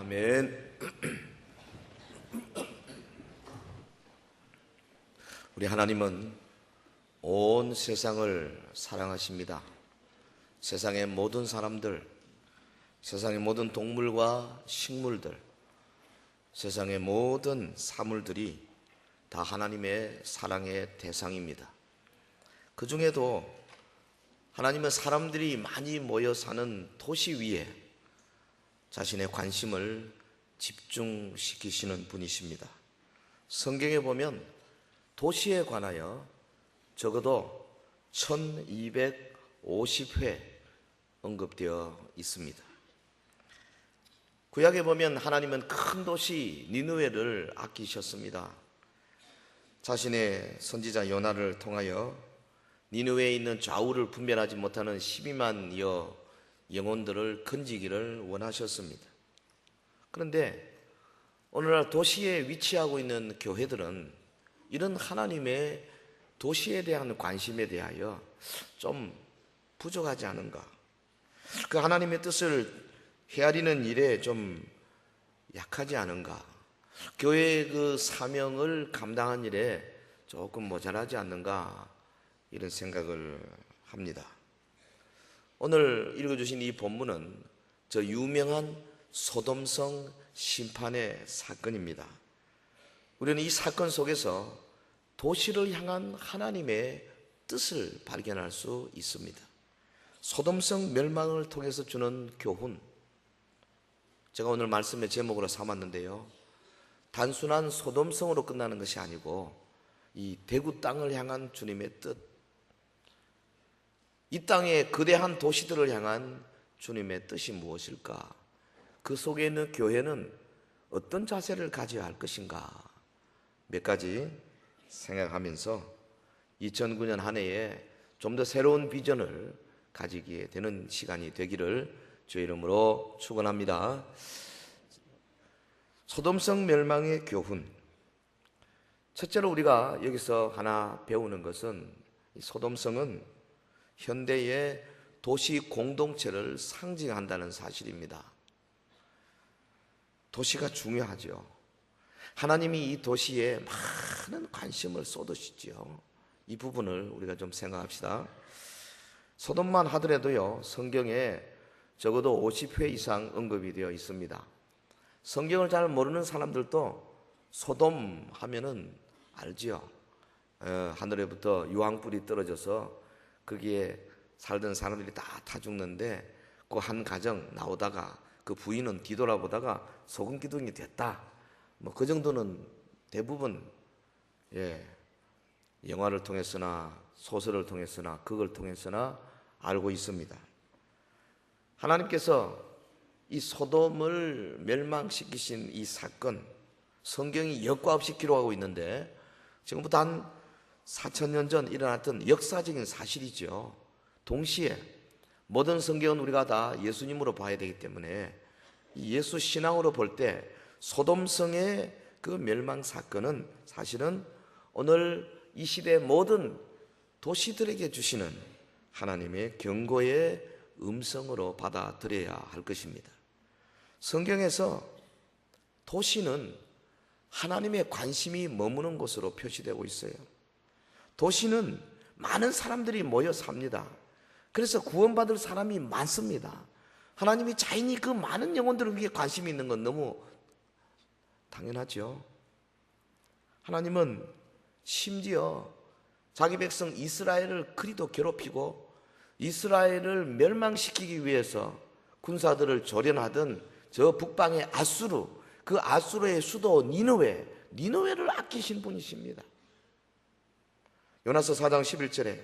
아멘. 우리 하나님은 온 세상을 사랑하십니다. 세상의 모든 사람들, 세상의 모든 동물과 식물들, 세상의 모든 사물들이 다 하나님의 사랑의 대상입니다. 그 중에도 하나님은 사람들이 많이 모여 사는 도시 위에 자신의 관심을 집중시키시는 분이십니다. 성경에 보면 도시에 관하여 적어도 1250회 언급되어 있습니다. 구약에 보면 하나님은 큰 도시 니느웨를 아끼셨습니다. 자신의 선지자 요나를 통하여 니느웨에 있는 좌우를 분별하지 못하는 12만여 영혼들을 건지기를 원하셨습니다. 그런데 오늘날 도시에 위치하고 있는 교회들은 이런 하나님의 도시에 대한 관심에 대하여 좀 부족하지 않은가? 그 하나님의 뜻을 헤아리는 일에 좀 약하지 않은가? 교회의 그 사명을 감당한 일에 조금 모자라지 않는가? 이런 생각을 합니다. 오늘 읽어주신 이 본문은 저 유명한 소돔성 심판의 사건입니다. 우리는 이 사건 속에서 도시를 향한 하나님의 뜻을 발견할 수 있습니다. 소돔성 멸망을 통해서 주는 교훈, 제가 오늘 말씀의 제목으로 삼았는데요, 단순한 소돔성으로 끝나는 것이 아니고 이 대구 땅을 향한 주님의 뜻, 이 땅의 거대한 도시들을 향한 주님의 뜻이 무엇일까? 그 속에 있는 교회는 어떤 자세를 가져야 할 것인가? 몇 가지 생각하면서 2009년 한 해에 좀 더 새로운 비전을 가지게 되는 시간이 되기를 주의 이름으로 축원합니다. 소돔성 멸망의 교훈. 첫째로 우리가 여기서 하나 배우는 것은 이 소돔성은 현대의 도시 공동체를 상징한다는 사실입니다. 도시가 중요하죠. 하나님이 이 도시에 많은 관심을 쏟으시죠. 이 부분을 우리가 좀 생각합시다. 소돔만 하더라도요, 성경에 적어도 50회 이상 언급이 되어 있습니다. 성경을 잘 모르는 사람들도 소돔 하면은 알지요. 하늘에부터 유황불이 떨어져서 거기에 살던 사람들이 다 죽는데 그 한 가정 나오다가 그 부인은 뒤돌아보다가 소금 기둥이 됐다. 뭐 그 정도는 대부분 영화를 통해서나 소설을 통해서나 극을 통해서나 알고 있습니다. 하나님께서 이 소돔을 멸망시키신 이 사건, 성경이 여과 없이 기록하고 있는데 지금부터 한 4,000년 전 일어났던 역사적인 사실이죠. 동시에 모든 성경은 우리가 다 예수님으로 봐야 되기 때문에 예수 신앙으로 볼 때 소돔성의 그 멸망 사건은 사실은 오늘 이 시대의 모든 도시들에게 주시는 하나님의 경고의 음성으로 받아들여야 할 것입니다. 성경에서 도시는 하나님의 관심이 머무는 곳으로 표시되고 있어요. 도시는 많은 사람들이 모여 삽니다. 그래서 구원받을 사람이 많습니다. 하나님이 자연히 그 많은 영혼들에게 관심이 있는 건 너무 당연하죠. 하나님은 심지어 자기 백성 이스라엘을 그리도 괴롭히고 이스라엘을 멸망시키기 위해서 군사들을 조련하던 저 북방의 아수르, 그 아수르의 수도 니느웨를 아끼신 분이십니다. 요나서 4장 11절에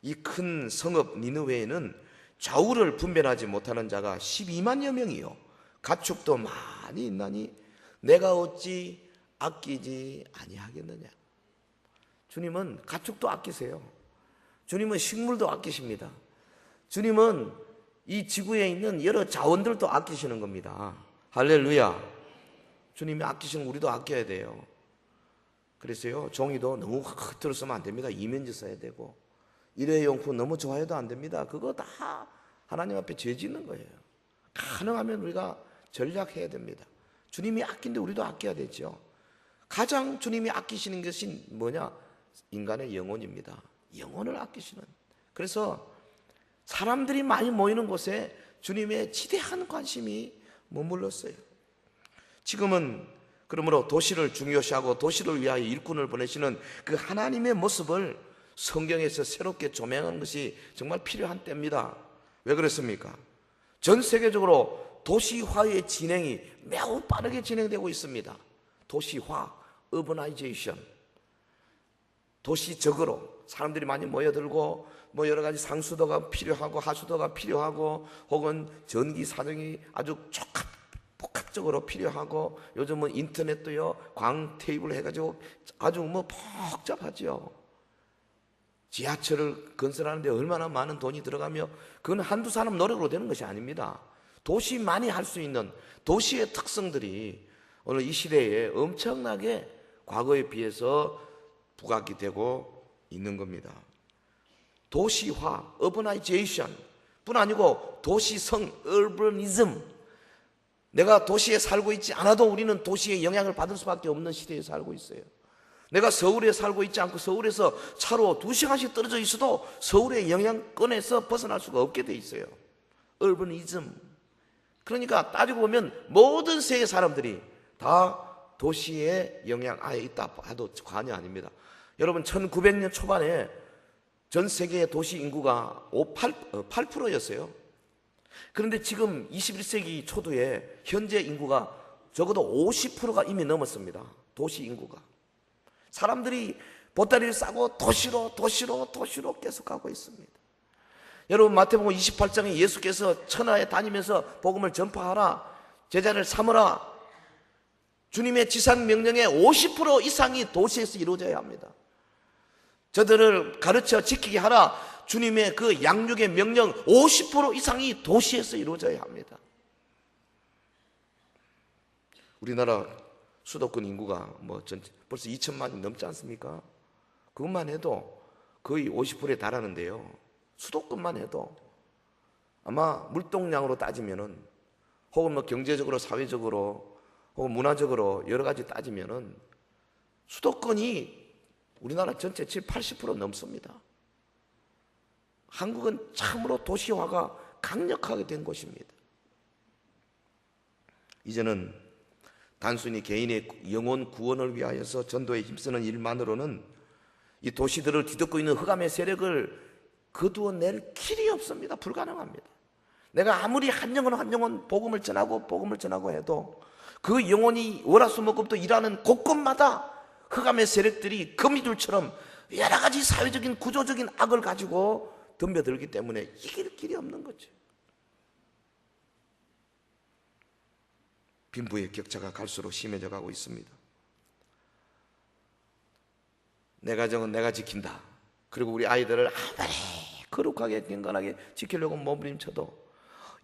이 큰 성읍 니느웨에는 좌우를 분별하지 못하는 자가 12만여 명이요 가축도 많이 있나니 내가 어찌 아끼지 아니하겠느냐. 주님은 가축도 아끼세요. 주님은 식물도 아끼십니다. 주님은 이 지구에 있는 여러 자원들도 아끼시는 겁니다. 할렐루야. 주님이 아끼시는 우리도 아껴야 돼요. 그래서요, 종이도 너무 흐트러 쓰면 안 됩니다. 이면지 써야 되고, 일회용품 너무 좋아해도 안 됩니다. 그거 다 하나님 앞에 죄 짓는 거예요. 가능하면 우리가 전략해야 됩니다. 주님이 아낀데 우리도 아껴야 되죠. 가장 주님이 아끼시는 것이 뭐냐? 인간의 영혼입니다. 영혼을 아끼시는. 그래서 사람들이 많이 모이는 곳에 주님의 지대한 관심이 머물렀어요. 지금은 그러므로 도시를 중요시하고 도시를 위하여 일꾼을 보내시는 그 하나님의 모습을 성경에서 새롭게 조명하는 것이 정말 필요한 때입니다. 왜 그렇습니까? 전 세계적으로 도시화의 진행이 매우 빠르게 진행되고 있습니다. 도시화, urbanization. 도시적으로 사람들이 많이 모여들고 뭐 여러 가지 상수도가 필요하고 하수도가 필요하고 혹은 전기 사정이 아주 복합적으로 필요하고 요즘은 인터넷도요 광 테이블 해가지고 아주 뭐 복잡하죠. 지하철을 건설하는데 얼마나 많은 돈이 들어가며 그건 한두 사람 노력으로 되는 것이 아닙니다. 도시만이 할 수 있는 도시의 특성들이 오늘 이 시대에 엄청나게 과거에 비해서 부각이 되고 있는 겁니다. 도시화, urbanization 뿐 아니고 도시성, urbanism. 내가 도시에 살고 있지 않아도 우리는 도시의 영향을 받을 수밖에 없는 시대에 살고 있어요. 내가 서울에 살고 있지 않고 서울에서 차로 2시간씩 떨어져 있어도 서울의 영향권에서 벗어날 수가 없게 돼 있어요. urbanism. 그러니까 따지고 보면 모든 세계 사람들이 다 도시의 영향 아에 있다 해도 과언이 아닙니다. 여러분 1900년 초반에 전 세계의 도시 인구가 8%였어요. 그런데 지금 21세기 초도에 현재 인구가 적어도 50%가 이미 넘었습니다. 도시 인구가. 사람들이 보따리를 싸고 도시로 계속 가고 있습니다. 여러분 마태복음 28장에 예수께서 천하에 다니면서 복음을 전파하라, 제자를 삼으라. 주님의 지상 명령의 50% 이상이 도시에서 이루어져야 합니다. 저들을 가르쳐 지키게 하라. 주님의 그 양육의 명령 50% 이상이 도시에서 이루어져야 합니다. 우리나라 수도권 인구가 벌써 2천만이 넘지 않습니까? 그것만 해도 거의 50%에 달하는데요. 수도권만 해도 아마 물동량으로 따지면은 혹은 경제적으로 사회적으로 혹은 문화적으로 여러 가지 따지면은 수도권이 우리나라 전체 80% 넘습니다. 한국은 참으로 도시화가 강력하게 된 곳입니다. 이제는 단순히 개인의 영혼 구원을 위하여서 전도에 힘쓰는 일만으로는 이 도시들을 뒤덮고 있는 흑암의 세력을 거두어낼 길이 없습니다. 불가능합니다. 내가 아무리 한 영혼 복음을 전하고 해도 그 영혼이 월화수목금도 일하는 곳곳마다 흑암의 세력들이 거미줄처럼 여러 가지 사회적인 구조적인 악을 가지고 덤벼들기 때문에 이길 길이 없는 거죠. 빈부의 격차가 갈수록 심해져 가고 있습니다. 내 가정은 내가 지킨다. 그리고 우리 아이들을 아무리 거룩하게 경건하게 지키려고 몸부림쳐도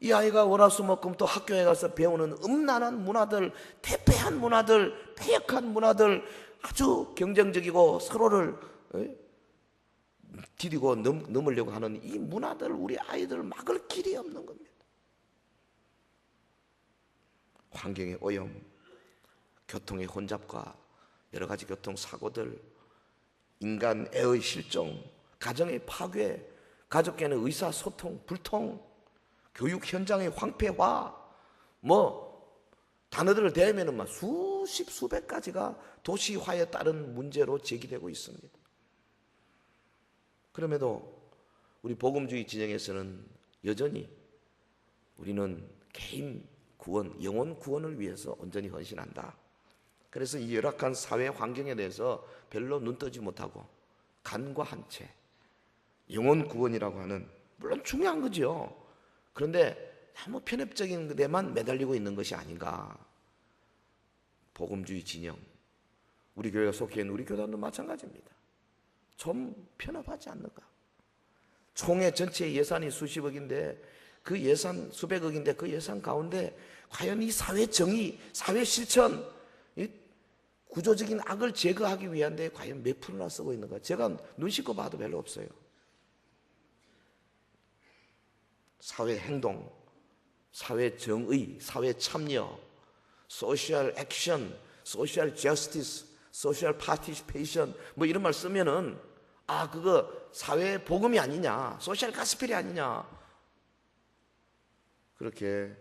이 아이가 월화수목금 또 학교에 가서 배우는 음란한 문화들, 퇴폐한 문화들, 폐역한 문화들, 아주 경쟁적이고 서로를 디디고 넘으려고 하는 이 문화들, 우리 아이들을 막을 길이 없는 겁니다. 환경의 오염, 교통의 혼잡과 여러 가지 교통사고들, 인간애의 실종, 가정의 파괴, 가족간의 의사소통, 불통, 교육 현장의 황폐화, 단어들을 대면은 수십, 수백 가지가 도시화에 따른 문제로 제기되고 있습니다. 그럼에도 우리 복음주의 진영에서는 여전히 우리는 개인 구원, 영혼 구원을 위해서 온전히 헌신한다. 그래서 이 열악한 사회 환경에 대해서 별로 눈떠지 못하고 간과 한 채 영혼 구원이라고 하는, 물론 중요한 거죠. 그런데 너무 편협적인 데만 매달리고 있는 것이 아닌가. 복음주의 진영, 우리 교회가 속해 있는 우리 교단도 마찬가지입니다. 좀 편협하지 않는가. 총회 전체 예산이 수십억인데 그 예산 수백억인데 그 예산 가운데 과연 이 사회 정의, 사회 실천, 이 구조적인 악을 제거하기 위한데 과연 몇 프로나 쓰고 있는가. 제가 눈 씻고 봐도 별로 없어요. 사회 행동, 사회 정의, 사회 참여, 소셜 액션, 소셜 저스티스, 소셜 파티시페이션 뭐 이런 말 쓰면은 그거 사회 복음이 아니냐, 소셜 가스펠이 아니냐, 그렇게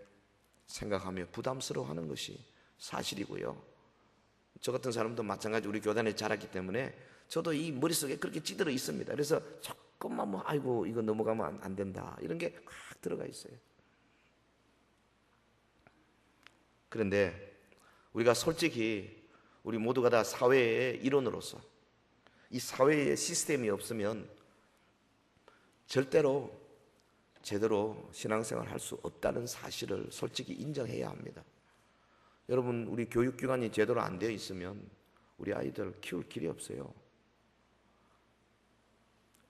생각하며 부담스러워하는 것이 사실이고요. 저 같은 사람도 마찬가지 우리 교단에 자랐기 때문에 저도 이 머릿속에 그렇게 찌들어 있습니다. 그래서 조금만 아이고 이거 넘어가면 안 된다 이런 게 막 들어가 있어요. 그런데 우리가 솔직히 우리 모두가 다 사회의 일원으로서 이 사회의 시스템이 없으면 절대로 제대로 신앙생활을 할 수 없다는 사실을 솔직히 인정해야 합니다. 여러분, 우리 교육기관이 제대로 안 되어 있으면 우리 아이들 키울 길이 없어요.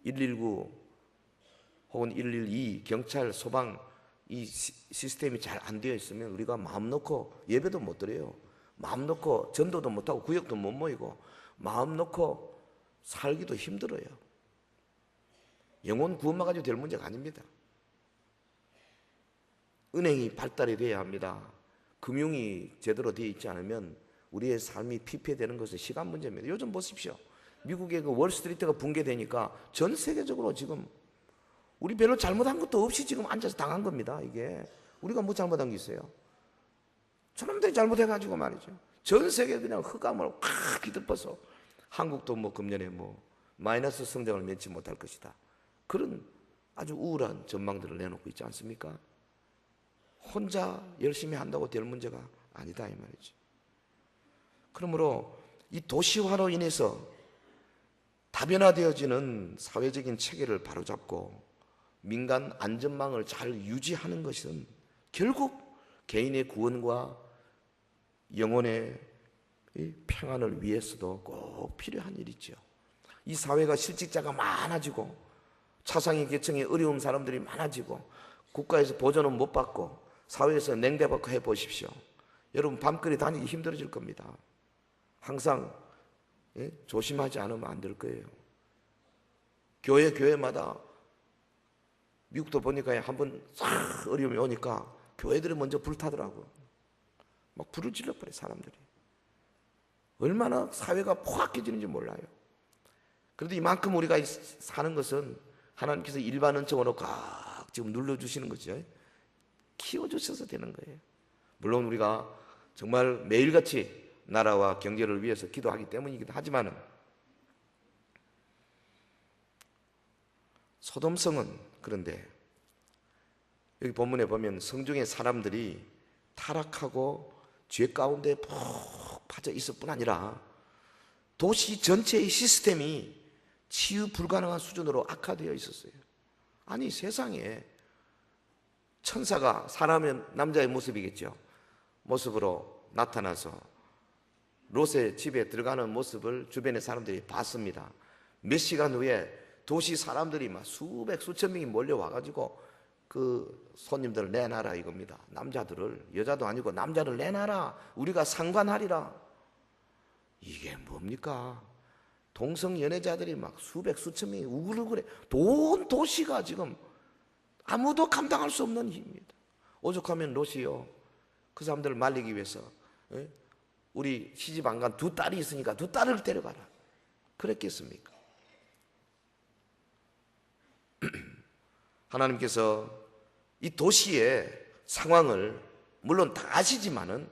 119 혹은 112, 경찰, 소방 이 시스템이 잘 안 되어 있으면 우리가 마음 놓고 예배도 못 드려요. 마음 놓고 전도도 못하고 구역도 못 모이고 마음 놓고 살기도 힘들어요. 영혼 구원만 가지고 될 문제가 아닙니다. 은행이 발달이 돼야 합니다. 금융이 제대로 되어 있지 않으면 우리의 삶이 피폐되는 것은 시간 문제입니다. 요즘 보십시오. 미국의 그 월스트리트가 붕괴되니까 전 세계적으로 지금 우리 별로 잘못한 것도 없이 지금 앉아서 당한 겁니다. 이게 우리가 뭐 잘못한 게 있어요? 저놈들이 잘못해가지고 말이죠. 전 세계 그냥 흑암을 확 뒤덮어서 한국도 뭐 금년에 뭐 마이너스 성장을 면치 못할 것이다. 그런 아주 우울한 전망들을 내놓고 있지 않습니까? 혼자 열심히 한다고 될 문제가 아니다 이 말이죠. 그러므로 이 도시화로 인해서 다변화되어지는 사회적인 체계를 바로잡고 민간 안전망을 잘 유지하는 것은 결국 개인의 구원과 영혼의 평안을 위해서도 꼭 필요한 일이죠. 이 사회가 실직자가 많아지고 차상위 계층의 어려운 사람들이 많아지고 국가에서 보전은 못 받고 사회에서 냉대받고 해보십시오. 여러분 밤거리 다니기 힘들어질 겁니다. 항상 조심하지 않으면 안 될 거예요. 교회마다 미국도 보니까 한번 싹 어려움이 오니까 교회들이 먼저 불타더라고요. 막 불을 질러버려요 사람들이. 얼마나 사회가 포악해지는지 몰라요. 그래도 이만큼 우리가 사는 것은 하나님께서 일반 은총으로 각 지금 눌러주시는 거죠. 키워주셔서 되는 거예요. 물론 우리가 정말 매일같이 나라와 경제를 위해서 기도하기 때문이기도 하지만은 소돔성은 그런데 여기 본문에 보면 성중의 사람들이 타락하고 죄 가운데 푹 빠져 있을 뿐 아니라 도시 전체의 시스템이 치유 불가능한 수준으로 악화되어 있었어요. 아니 세상에 천사가 사람의 남자의 모습이겠죠. 모습으로 나타나서 롯의 집에 들어가는 모습을 주변의 사람들이 봤습니다. 몇 시간 후에 도시 사람들이 막 수백 수천 명이 몰려와가지고 그 손님들을 내놔라 이겁니다. 남자들을, 여자도 아니고 남자를 내놔라. 우리가 상관하리라. 이게 뭡니까? 동성 연애자들이 막 수백 수천 명이 우글우글해. 도시가 지금 아무도 감당할 수 없는 힘입니다. 오죽하면 롯이요, 그 사람들을 말리기 위해서 우리 시집 안 간 두 딸이 있으니까 두 딸을 데려가라 그랬겠습니까? 하나님께서 이 도시의 상황을 물론 다 아시지만은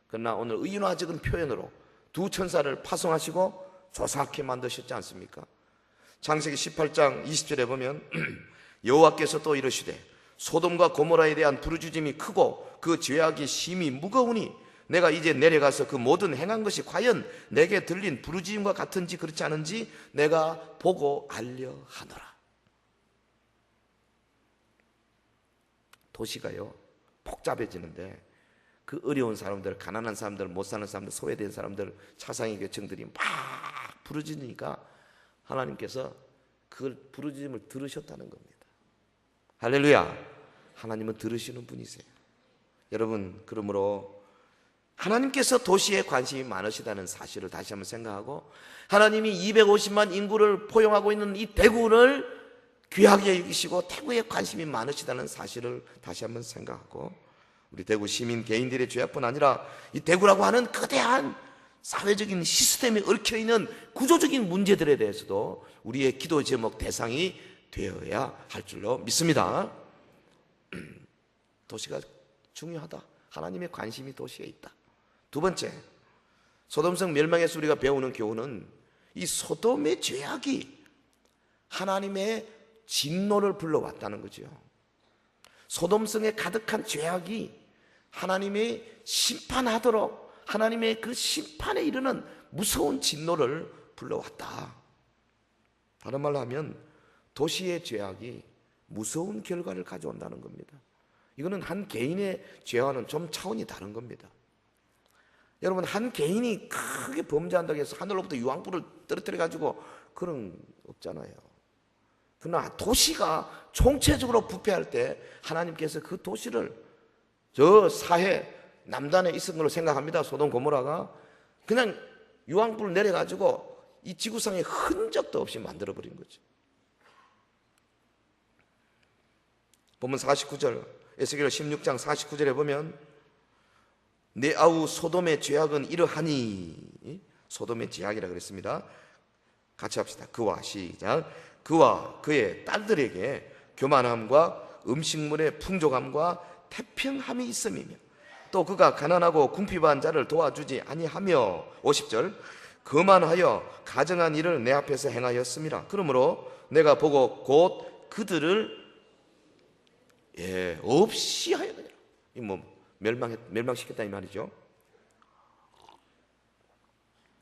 그러나 오늘 의인화적인 표현으로 두 천사를 파송하시고 조사하게 만드셨지 않습니까? 창세기 18장 20절에 보면 여호와께서 또 이르시되 소돔과 고모라에 대한 부르짖음이 크고 그 죄악이 심히 무거우니 내가 이제 내려가서 그 모든 행한 것이 과연 내게 들린 부르짖음과 같은지 그렇지 않은지 내가 보고 알려 하노라. 도시가요 복잡해지는데 그 어려운 사람들, 가난한 사람들, 못 사는 사람들, 소외된 사람들, 차상위 계층들이 막 부르짖으니까 하나님께서 그 부르짖음을 들으셨다는 겁니다. 할렐루야. 하나님은 들으시는 분이세요. 여러분, 그러므로 하나님께서 도시에 관심이 많으시다는 사실을 다시 한번 생각하고 하나님이 250만 인구를 포용하고 있는 이 대구를 귀하게 여기시고 대구에 관심이 많으시다는 사실을 다시 한번 생각하고 우리 대구 시민 개인들의 죄악뿐 아니라 이 대구라고 하는 거대한 사회적인 시스템에 얽혀있는 구조적인 문제들에 대해서도 우리의 기도 제목 대상이 되어야 할 줄로 믿습니다. 도시가 중요하다. 하나님의 관심이 도시에 있다. 두 번째, 소돔성 멸망에서 우리가 배우는 교훈은 이 소돔의 죄악이 하나님의 진노를 불러왔다는 거죠. 소돔성에 가득한 죄악이 하나님의 심판하도록 하나님의 그 심판에 이르는 무서운 진노를 불러왔다. 다른 말로 하면 도시의 죄악이 무서운 결과를 가져온다는 겁니다. 이거는 한 개인의 죄와는 좀 차원이 다른 겁니다. 여러분, 한 개인이 크게 범죄한다고 해서 하늘로부터 유황불을 떨어뜨려 가지고 그런 없잖아요. 그러나 도시가 총체적으로 부패할 때 하나님께서 그 도시를 저 사해 남단에 있은 걸로 생각합니다. 소돔 고모라가 그냥 유황불을 내려가지고 이 지구상에 흔적도 없이 만들어버린 거죠. 보면 49절, 에스겔 16장 49절에 보면 내 아우 소돔의 죄악은 이러하니, 소돔의 죄악이라 그랬습니다. 같이 합시다. 그와 시작. 그와 그의 딸들에게 교만함과 음식물의 풍족함과 태평함이 있음이며 또 그가 가난하고 궁핍한 자를 도와주지 아니하며 50절 거만하여 가정한 일을 내 앞에서 행하였음이라. 그러므로 내가 보고 곧 그들을 없이 하였느니라. 이 멸망시켰다 이 말이죠.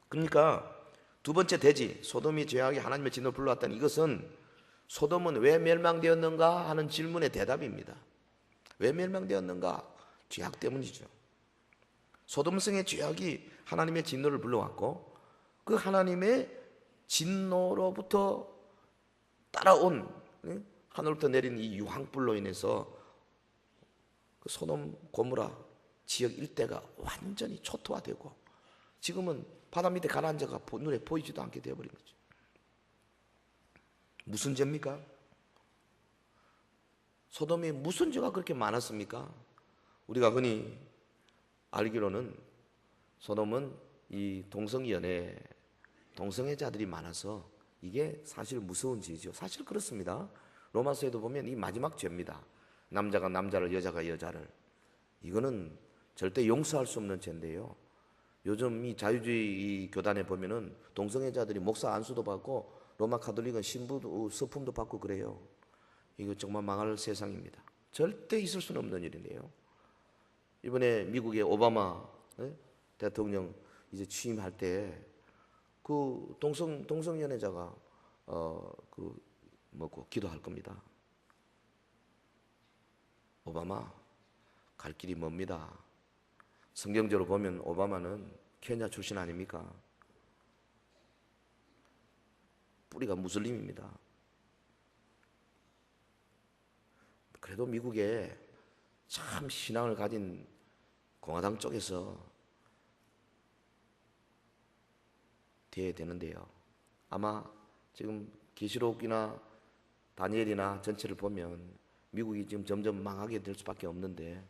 그러니까 두 번째 대지 소돔이 죄악이 하나님의 진노를 불러왔다는 이것은 소돔은 왜 멸망되었는가 하는 질문의 대답입니다. 왜 멸망되었는가? 죄악 때문이죠. 소돔성의 죄악이 하나님의 진노를 불러왔고 그 하나님의 진노로부터 따라온 하늘부터 내린 이 유황불로 인해서 그 소돔 고모라 지역 일대가 완전히 초토화되고 지금은 바다 밑에 가라앉아가 눈에 보이지도 않게 되어버린 거죠. 무슨 죄입니까? 소돔이 무슨 죄가 그렇게 많았습니까? 우리가 흔히 알기로는 소돔은 이 동성연애, 동성애자들이 많아서 이게 사실 무서운 죄죠. 사실 그렇습니다. 로마서에도 보면 이 마지막 죄입니다. 남자가 남자를, 여자가 여자를. 이거는 절대 용서할 수 없는 죄인데요. 요즘 이 자유주의 교단에 보면은 동성애자들이 목사 안수도 받고 로마 가톨릭은 신부 서품도 받고 그래요. 이거 정말 망할 세상입니다. 절대 있을 수는 없는 일인데요. 이번에 미국의 오바마 대통령 이제 취임할 때 그 동성연애자가 기도할 겁니다. 오바마 갈 길이 멉니다. 성경적으로 보면 오바마는 케냐 출신 아닙니까? 뿌리가 무슬림입니다. 그래도 미국에 참 신앙을 가진 공화당 쪽에서 돼야 되는데요. 아마 지금 계시록이나 다니엘이나 전체를 보면 미국이 지금 점점 망하게 될 수밖에 없는데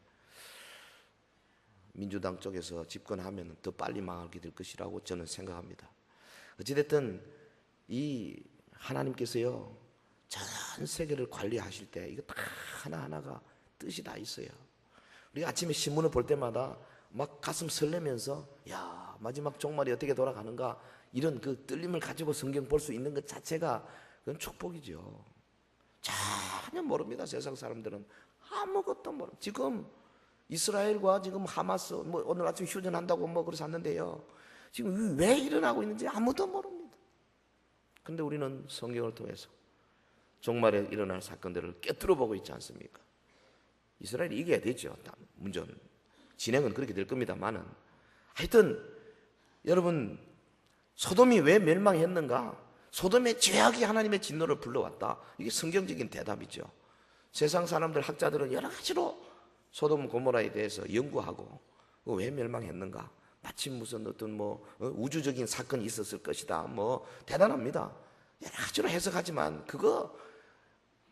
민주당 쪽에서 집권하면 더 빨리 망하게 될 것이라고 저는 생각합니다. 어찌됐든 이 하나님께서요 전 세계를 관리하실 때 이거 다 하나하나가 뜻이 다 있어요. 우리가 아침에 신문을 볼 때마다 막 가슴 설레면서 야 마지막 종말이 어떻게 돌아가는가 이런 그 떨림을 가지고 성경 볼 수 있는 것 자체가 그건 축복이죠. 전혀 모릅니다. 세상 사람들은 아무것도 모릅니다. 지금 이스라엘과 지금 하마스 오늘 아침 휴전한다고 그래서 샀는데요. 지금 왜 일어나고 있는지 아무도 모릅니다. 그런데 우리는 성경을 통해서 종말에 일어날 사건들을 꿰뚫어 보고 있지 않습니까? 이스라엘이 이겨야 되죠. 문제는 진행은 그렇게 될 겁니다만은 하여튼 여러분 소돔이 왜 멸망했는가? 소돔의 죄악이 하나님의 진노를 불러왔다. 이게 성경적인 대답이죠. 세상 사람들 학자들은 여러 가지로 소돔 고모라에 대해서 연구하고 왜 멸망했는가? 마침 무슨 어떤 우주적인 사건이 있었을 것이다. 대단합니다. 여러 가지로 해석하지만 그거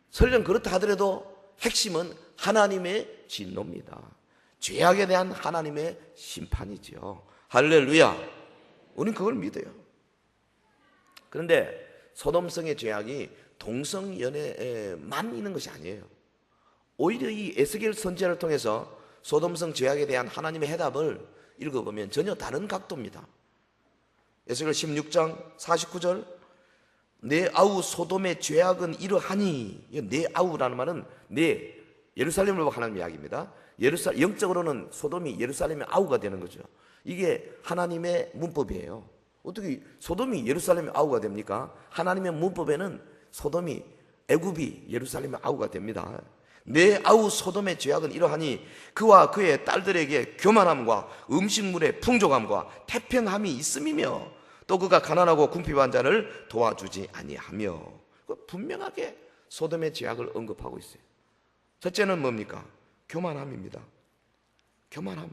설령 그렇다 하더라도 핵심은 하나님의 진노입니다. 죄악에 대한 하나님의 심판이죠. 할렐루야. 우리는 그걸 믿어요. 그런데 소돔성의 죄악이 동성연애만 있는 것이 아니에요. 오히려 이 에스겔 선지자를 통해서 소돔성 죄악에 대한 하나님의 해답을 읽어보면 전혀 다른 각도입니다. 에스겔 16장 49절, 내 아우 소돔의 죄악은 이러하니, 내 아우라는 말은 내 예루살렘을 보고 하나님 이야기입니다. 영적으로는 소돔이 예루살렘의 아우가 되는 거죠. 이게 하나님의 문법이에요. 어떻게 소돔이 예루살렘의 아우가 됩니까? 하나님의 문법에는 소돔이, 애굽이 예루살렘의 아우가 됩니다. 내 아우 소돔의 죄악은 이러하니 그와 그의 딸들에게 교만함과 음식물의 풍족함과 태평함이 있음이며 또 그가 가난하고 궁핍한 자를 도와주지 아니하며. 분명하게 소돔의 죄악을 언급하고 있어요. 첫째는 뭡니까? 교만함입니다. 교만함.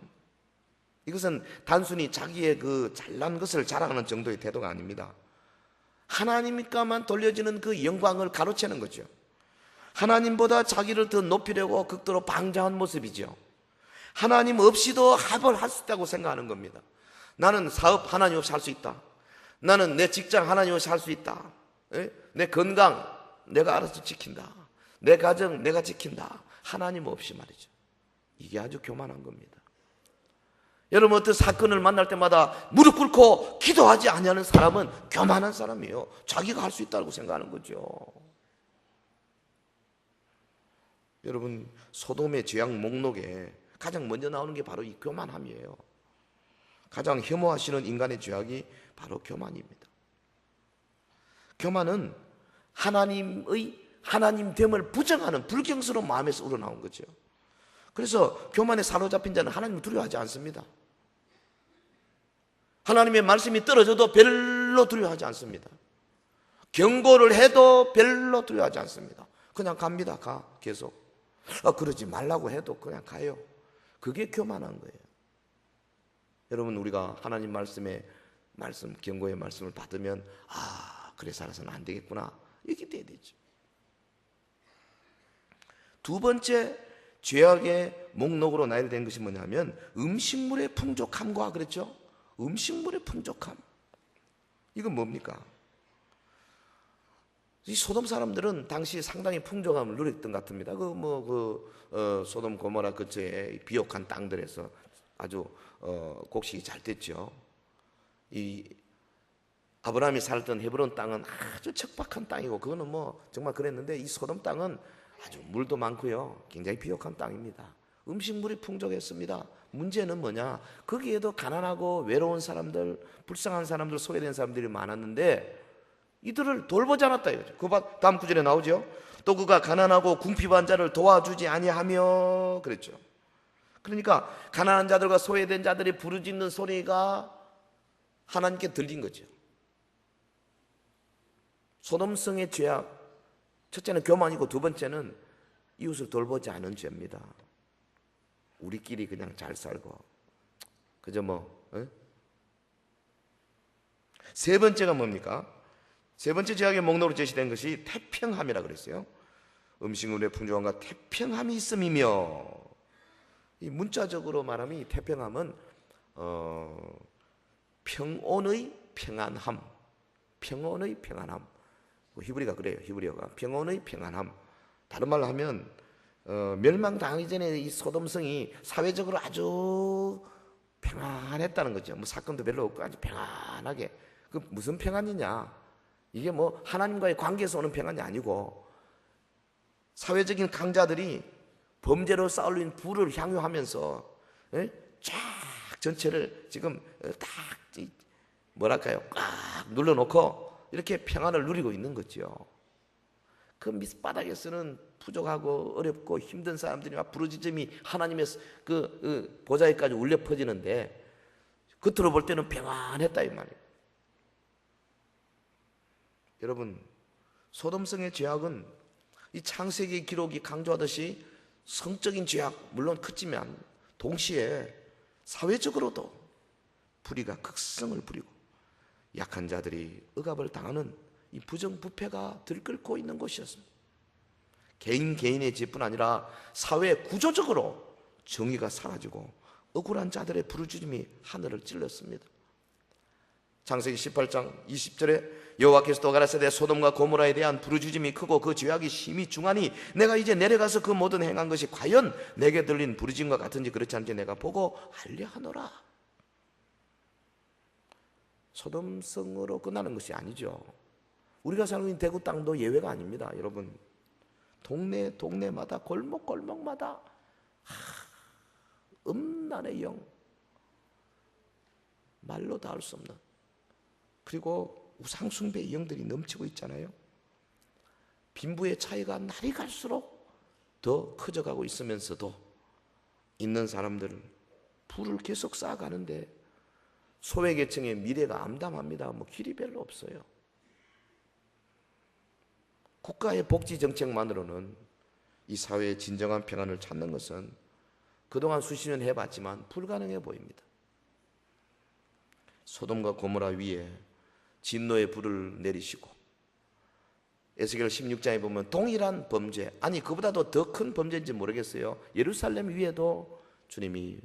이것은 단순히 자기의 그 잘난 것을 자랑하는 정도의 태도가 아닙니다. 하나님께만 돌려지는 그 영광을 가로채는 거죠. 하나님보다 자기를 더 높이려고 극도로 방자한 모습이죠. 하나님 없이도 합을 할 수 있다고 생각하는 겁니다. 나는 사업 하나님 없이 할 수 있다. 나는 내 직장 하나님 없이 할 수 있다. 내 건강 내가 알아서 지킨다. 내 가정 내가 지킨다. 하나님 없이 말이죠. 이게 아주 교만한 겁니다. 여러분, 어떤 사건을 만날 때마다 무릎 꿇고 기도하지 아니하는 사람은 교만한 사람이에요. 자기가 할 수 있다고 생각하는 거죠. 여러분, 소돔의 죄악 목록에 가장 먼저 나오는 게 바로 이 교만함이에요. 가장 혐오하시는 인간의 죄악이 바로 교만입니다. 교만은 하나님됨을 부정하는 불경스러운 마음에서 우러나온 거죠. 그래서 교만에 사로잡힌 자는 하나님을 두려워하지 않습니다. 하나님의 말씀이 떨어져도 별로 두려워하지 않습니다. 경고를 해도 별로 두려워하지 않습니다. 그냥 갑니다. 계속. 그러지 말라고 해도 그냥 가요. 그게 교만한 거예요. 여러분, 우리가 하나님 경고의 말씀을 받으면 그래 살아서는 안 되겠구나, 이렇게 돼야 되죠. 두 번째 죄악의 목록으로 나열된 것이 뭐냐면 음식물의 풍족함과, 그랬죠? 음식물의 풍족함. 이건 뭡니까? 이 소돔 사람들은 당시 상당히 풍족함을 누렸던 것 같습니다. 소돔 고모라 근처에 비옥한 땅들에서 아주 곡식이 잘 됐죠. 이 아브라함이 살던 헤브론 땅은 아주 척박한 땅이고, 그거는 정말 그랬는데, 이 소돔 땅은 아주 물도 많고요, 굉장히 비옥한 땅입니다. 음식물이 풍족했습니다. 문제는 뭐냐? 거기에도 가난하고 외로운 사람들, 불쌍한 사람들, 소외된 사람들이 많았는데 이들을 돌보지 않았다 이거죠. 그 다음 구절에 나오죠. 또 그가 가난하고 궁핍한 자를 도와주지 아니하며, 그랬죠. 그러니까 가난한 자들과 소외된 자들이 부르짖는 소리가 하나님께 들린 거죠. 소돔성의 죄악, 첫째는 교만이고 두 번째는 이웃을 돌보지 않은 죄입니다. 우리끼리 그냥 잘 살고 그저 세 번째가 뭡니까? 세 번째 죄악의 목록으로 제시된 것이 태평함이라 그랬어요. 음식물의 풍족함과 태평함이 있음이며, 이 문자적으로 말하면 이 태평함은 평온의 평안함, 평온의 평안함. 히브리가 그래요. 히브리어가 평온의 평안함. 다른 말로 하면 멸망당하기 전에 이 소돔성이 사회적으로 아주 평안했다는 거죠. 사건도 별로 없고 아주 평안하게. 그 무슨 평안이냐? 이게 하나님과의 관계에서 오는 평안이 아니고, 사회적인 강자들이 범죄로 쌓을린 부를 향유하면서 쫙 전체를 지금 딱 꽉 눌러놓고 이렇게 평안을 누리고 있는 거죠. 그 밑바닥에서는 부족하고 어렵고 힘든 사람들이 막 부르짖음이 하나님의 그 보좌에까지 울려 퍼지는데, 겉으로 볼 때는 평안했다 이 말이에요. 여러분, 소돔성의 죄악은 이 창세기 기록이 강조하듯이 성적인 죄악 물론 크지만 동시에 사회적으로도 불의가 극성을 부리고 약한 자들이 억압을 당하는 이 부정부패가 들끓고 있는 곳이었습니다. 개인의 죄뿐 아니라 사회 구조적으로 정의가 사라지고 억울한 자들의 부르짖음이 하늘을 찔렀습니다. 창세기 18장 20절에 여호와께서 또 가라사대 소돔과 고모라에 대한 부르짖음이 크고 그 죄악이 심히 중하니 내가 이제 내려가서 그 모든 행한 것이 과연 내게 들린 부르짖음과 같은지 그렇지 않은지 내가 보고 알려 하노라. 소돔성으로 끝나는 것이 아니죠. 우리가 살고 있는 대구 땅도 예외가 아닙니다. 여러분, 동네마다 골목마다 음란의 영, 말로 다 할 수 없는, 그리고 우상숭배의 영들이 넘치고 있잖아요. 빈부의 차이가 날이 갈수록 더 커져가고 있으면서도 있는 사람들을 불을 계속 쌓아가는데 소외계층의 미래가 암담합니다. 뭐 길이 별로 없어요. 국가의 복지 정책만으로는 이 사회의 진정한 평안을 찾는 것은 그동안 수십 년 해봤지만 불가능해 보입니다. 소돔과 고모라 위에 진노의 불을 내리시고 에스겔 16장에 보면 동일한 범죄, 아니 그보다도 더 큰 범죄인지 모르겠어요. 예루살렘 위에도 주님이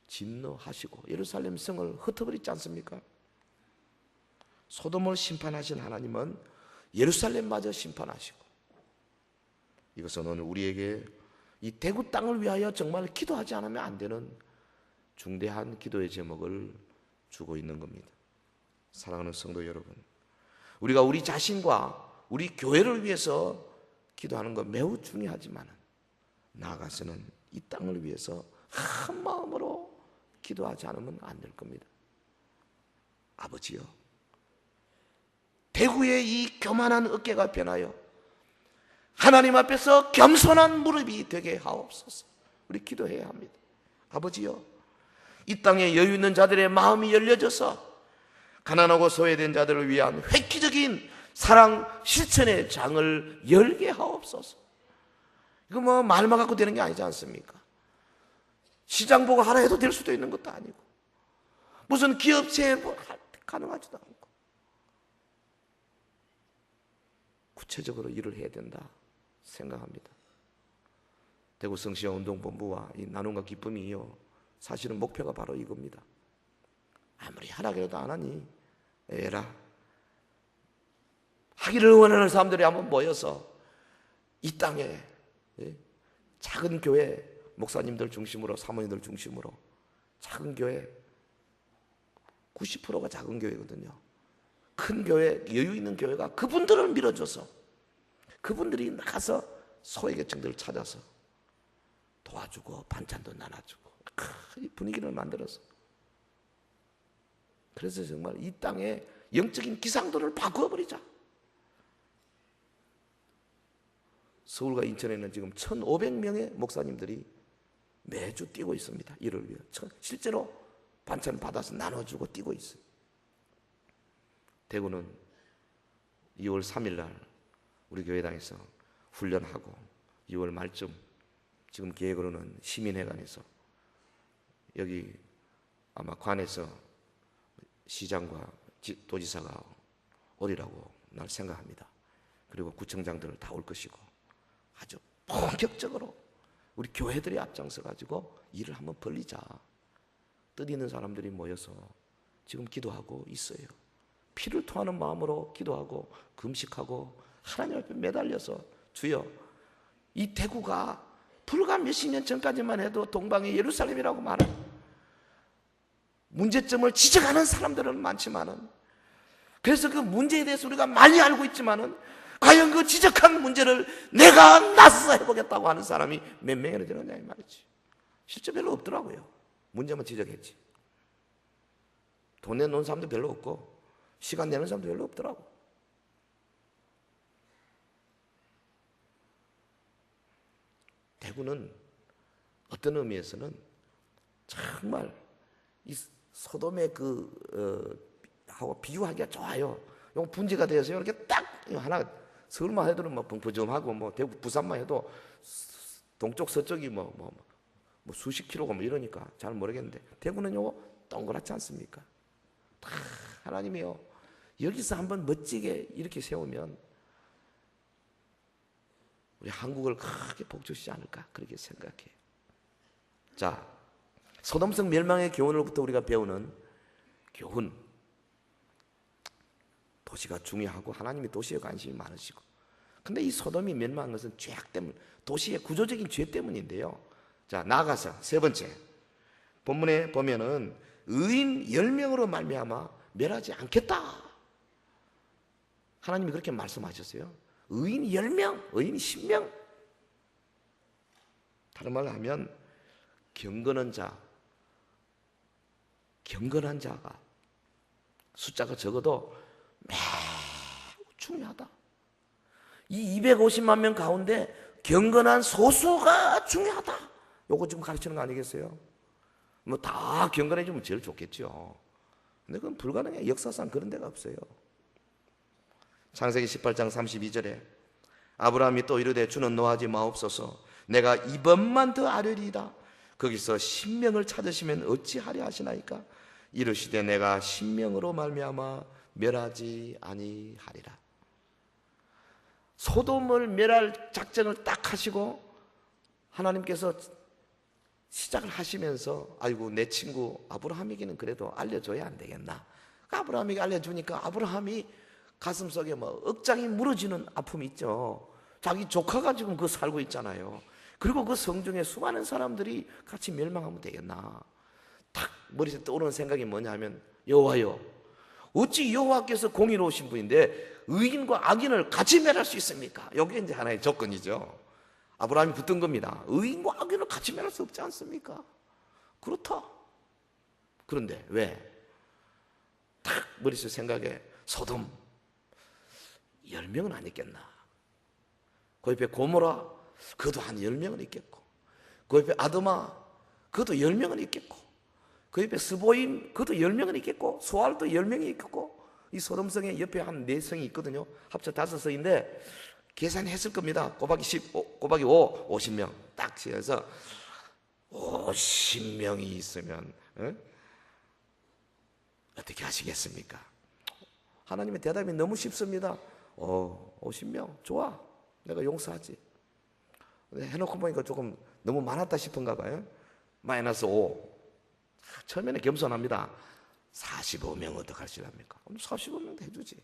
진노하시고 예루살렘 성을 흩어버리지 않습니까? 소돔을 심판하신 하나님은 예루살렘마저 심판하시고, 이것은 오늘 우리에게 이 대구 땅을 위하여 정말 기도하지 않으면 안 되는 중대한 기도의 제목을 주고 있는 겁니다. 사랑하는 성도 여러분, 우리가 우리 자신과 우리 교회를 위해서 기도하는 것 매우 중요하지만 나아가서는 이 땅을 위해서 한 마음으로 기도하지 않으면 안 될 겁니다. 아버지요, 대구의 이 교만한 어깨가 변하여 하나님 앞에서 겸손한 무릎이 되게 하옵소서. 우리 기도해야 합니다. 아버지요, 이 땅에 여유 있는 자들의 마음이 열려져서 가난하고 소외된 자들을 위한 획기적인 사랑 실천의 장을 열게 하옵소서. 이거 뭐 말만 갖고 되는 게 아니지 않습니까? 시장 보고 하라 해도 될 수도 있는 것도 아니고 무슨 기업체에 뭐 가능하지도 않고 구체적으로 일을 해야 된다 생각합니다. 대구 성시연운동본부와 이 나눔과 기쁨이요, 사실은 목표가 바로 이겁니다. 아무리 하라고 안 하니 에라, 하기를 원하는 사람들이 한번 모여서 이 땅에 작은 교회, 목사님들 중심으로, 사모님들 중심으로 작은 교회, 90%가 작은 교회거든요. 큰 교회, 여유 있는 교회가 그분들을 밀어줘서 그분들이 나가서 소외계층들을 찾아서 도와주고 반찬도 나눠주고 이 분위기를 만들어서, 그래서 정말 이 땅의 영적인 기상도를 바꾸어버리자. 서울과 인천에는 지금 1,500명의 목사님들이 매주 뛰고 있습니다. 이를 위해 실제로 반찬 받아서 나눠주고 뛰고 있어요. 대구는 2월 3일 날 우리 교회당에서 훈련하고 6월 말쯤 지금 계획으로는 시민회관에서 여기 아마 관에서 시장과 도지사가 오리라고 날 생각합니다. 그리고 구청장들을 다 올 것이고 아주 본격적으로 우리 교회들이 앞장서 가지고 일을 한번 벌리자. 뜻 있는 사람들이 모여서 지금 기도하고 있어요. 피를 토하는 마음으로 기도하고 금식하고 하나님 앞에 매달려서, 주여, 이 대구가 불과 몇십 년 전까지만 해도 동방의 예루살렘이라고 말하는 문제점을 지적하는 사람들은 많지만은, 그래서 그 문제에 대해서 우리가 많이 알고 있지만은 과연 그 지적한 문제를 내가 나서 해보겠다고 하는 사람이 몇 명이나 되느냐 이 말이지. 실제 별로 없더라고요. 문제만 지적했지. 돈 내놓은 사람도 별로 없고 시간 내는 사람도 별로 없더라고. 대구는 어떤 의미에서는 정말 이 소돔의 하고 비유하기가 좋아요. 요 분지가 되어서 이렇게 딱 하나, 서울만 해도 뭐 벙벙하고 뭐 대구 부산만 해도 동쪽 서쪽이 뭐 수십 킬로가 뭐 이러니까 잘 모르겠는데 대구는 요거 동그랗지 않습니까? 다 하나님이요, 여기서 한번 멋지게 이렇게 세우면 우리 한국을 크게 복주시지 않을까 그렇게 생각해요. 자, 소돔성 멸망의 교훈으로부터 우리가 배우는 교훈. 도시가 중요하고 하나님이 도시에 관심이 많으시고, 근데 이 소돔이 멸망한 것은 죄악 때문, 도시의 구조적인 죄 때문인데요. 자, 나아가서 세 번째, 본문에 보면은 의인 10명으로 말미암아 멸하지 않겠다, 하나님이 그렇게 말씀하셨어요. 의인 10명, 의인 10명. 다른 말로 하면 경건한 자가 숫자가 적어도 매우 중요하다. 이 250만 명 가운데 경건한 소수가 중요하다. 요거 지금 가르치는 거 아니겠어요? 뭐 다 경건해지면 제일 좋겠죠. 근데 그건 불가능해. 역사상 그런 데가 없어요. 창세기 18장 32절에 아브라함이 또 이르되 주는 노하지 마옵소서, 내가 이번만 더 아뢰리이다. 거기서 신명을 찾으시면 어찌하려 하시나이까? 이르시되 내가 신명으로 말미암아 멸하지 아니하리라. 소돔을 멸할 작전을 딱 하시고 하나님께서 시작을 하시면서, 아이고 내 친구 아브라함에게는 그래도 알려줘야 안 되겠나. 아브라함에게 알려주니까 아브라함이 가슴속에 뭐 억장이 무너지는 아픔이 있죠. 자기 조카가 지금 그 살고 있잖아요. 그리고 그 성중에 수많은 사람들이 같이 멸망하면 되겠나. 탁 머리에 떠오르는 생각이 뭐냐 하면, 여호와여, 어찌 여호와께서 공의로우신 분인데 의인과 악인을 같이 멸할 수 있습니까? 이게 이제 하나의 조건이죠. 아브라함이 붙든 겁니다. 의인과 악인을 같이 멸할 수 없지 않습니까? 그렇다. 그런데 왜? 탁 머릿속 생각에 소돔 10명은 안 있겠나. 그 옆에 고모라, 그것도 한 10명은 있겠고, 그 옆에 아드마, 그것도 10명은 있겠고, 그 옆에 스보임, 그것도 10명은 있겠고, 소알도 10명이 있겠고, 이 소돔성에 옆에 한 4성이 있거든요. 합쳐 5성인데 계산했을 겁니다. 곱하기 15, 곱하기 5, 50명 딱 지어서 50명이 있으면 어떻게 하시겠습니까? 하나님의 대답이 너무 쉽습니다. 50명 좋아, 내가 용서하지. 해놓고 보니까 조금 너무 많았다 싶은가 봐요. 마이너스 5. 처음에는 겸손합니다. 45명 어떡하시랍니까? 45명도 해주지.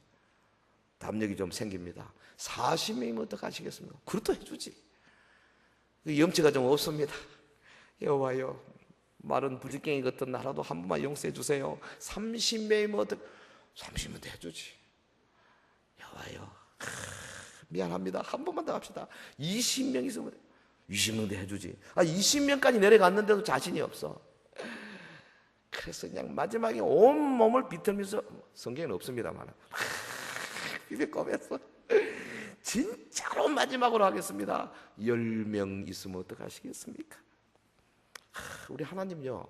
담력이 좀 생깁니다. 40명이면 어떡하시겠습니까? 그것도 해주지. 염치가 좀 없습니다. 여호와여, 마른 부지깽이 같은 나라도 한 번만 용서해 주세요. 30명이면 30명도 해주지. 여호와여, 미안합니다. 한 번만 더 합시다. 20명 있으면 20명도 해주지. 20명까지 내려갔는데도 자신이 없어. 그래서 그냥 마지막에 온 몸을 비틀면서, 성경에는 없습니다만 입에 꺼냈어. 진짜로 마지막으로 하겠습니다. 10명 있으면 어떡하시겠습니까? 우리 하나님요,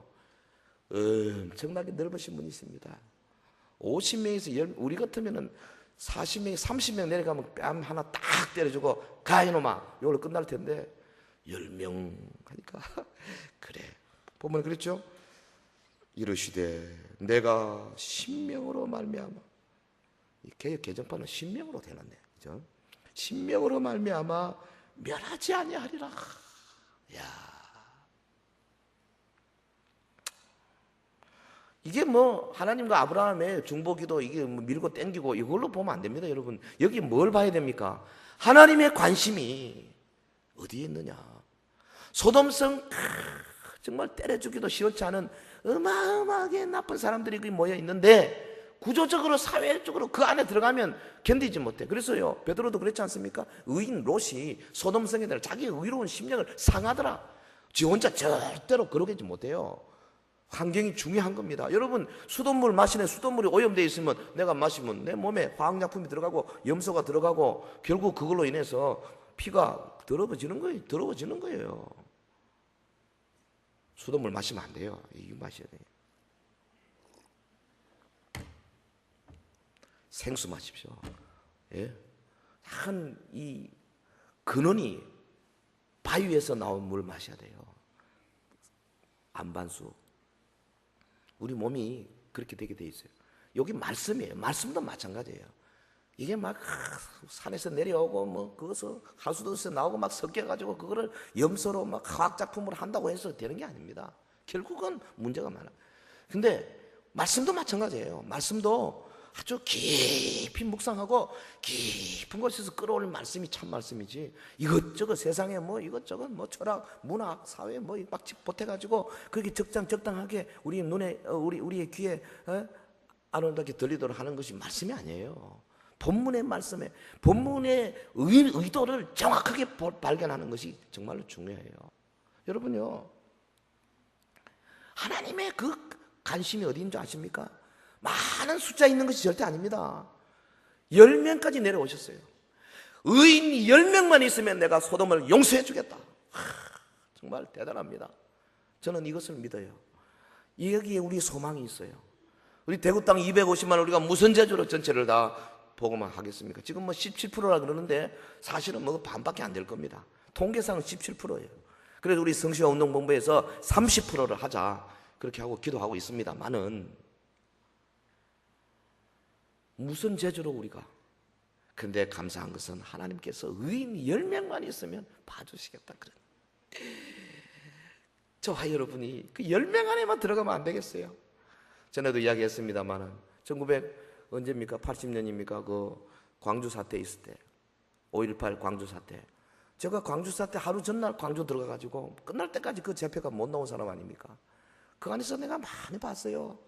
엄청나게 넓으신 분이십니다. 50명에서 우리 같으면은 40명, 30명 내려가면 뺨 하나 딱 때려주고 가 이놈아, 이걸로 끝날 텐데 10명 하니까 그래. 보면 그랬죠? 이르시되 내가 신명으로 말미암아, 이 개역 개정판은 신명으로 되놨네, 그죠? 신명으로 말미암아 멸하지 아니하리라. 야, 이게 뭐 하나님과 아브라함의 중보기도 이게 뭐 밀고 땡기고 이걸로 보면 안 됩니다, 여러분. 여기 뭘 봐야 됩니까? 하나님의 관심이 어디에 있느냐. 소돔성 정말 때려주기도 시원치 않은 어마어마하게 나쁜 사람들이 모여 있는데 구조적으로 사회적으로 그 안에 들어가면 견디지 못해. 그래서요, 베드로도 그랬지 않습니까? 의인 롯이 소돔성에 대해 자기의 의로운 심령을 상하더라. 지 혼자 절대로 그러겠지 못해요. 환경이 중요한 겁니다. 여러분, 수돗물 마시는 수돗물이 오염되어 있으면 내가 마시면 내 몸에 화학약품이 들어가고 염소가 들어가고 결국 그걸로 인해서 피가 더러워지는 거예요. 수돗물 마시면 안 돼요. 이거 마셔야 돼요. 생수 마십시오. 예? 한 이 근원이 바위에서 나온 물 마셔야 돼요. 안반수. 우리 몸이 그렇게 되게 돼 있어요. 여기 말씀이에요. 말씀도 마찬가지예요. 이게 막 산에서 내려오고 뭐 그것을 하수도에서 나오고 막 섞여가지고 그거를 염소로 막 화학작품으로 한다고 해서 되는 게 아닙니다. 결국은 문제가 많아요. 근데 말씀도 마찬가지예요. 말씀도 아주 깊이 묵상하고 깊은 곳에서 끌어올린 말씀이 참 말씀이지, 이것저것 세상에 뭐 이것저것 뭐 철학, 문학, 사회 뭐막 보태가지고 그게 적당하게 우리 눈에 우리의 귀에 아름답게 들리도록 하는 것이 말씀이 아니에요. 본문의 말씀에 본문의 의도를 정확하게 발견하는 것이 정말로 중요해요. 여러분요, 하나님의 그 관심이 어디인 줄 아십니까? 많은 숫자 있는 것이 절대 아닙니다. 10명까지 내려오셨어요. 의인 10명만 있으면 내가 소돔을 용서해 주겠다. 정말 대단합니다. 저는 이것을 믿어요. 여기에 우리 소망이 있어요. 우리 대구 땅 250만 우리가 무슨 재주로 전체를 다 보고만 하겠습니까? 지금 뭐 17%라 그러는데 사실은 뭐 반밖에 안 될 겁니다. 통계상은 17%예요. 그래서 우리 성시와 운동본부에서 30%를 하자 그렇게 하고 기도하고 있습니다만은 무슨 재주로 우리가. 그런데 감사한 것은 하나님께서 의인 10명만 있으면 봐주시겠다. 그런 저와 여러분이 그 10명 안에만 들어가면 안 되겠어요? 전에도 이야기했습니다만은 1900 언제입니까? 80년입니까? 그 광주 사태 있을 때, 5.18 광주 사태. 제가 광주 사태 하루 전날 광주 들어가가지고 끝날 때까지 그 재표가 못 나온 사람 아닙니까? 그 안에서 내가 많이 봤어요.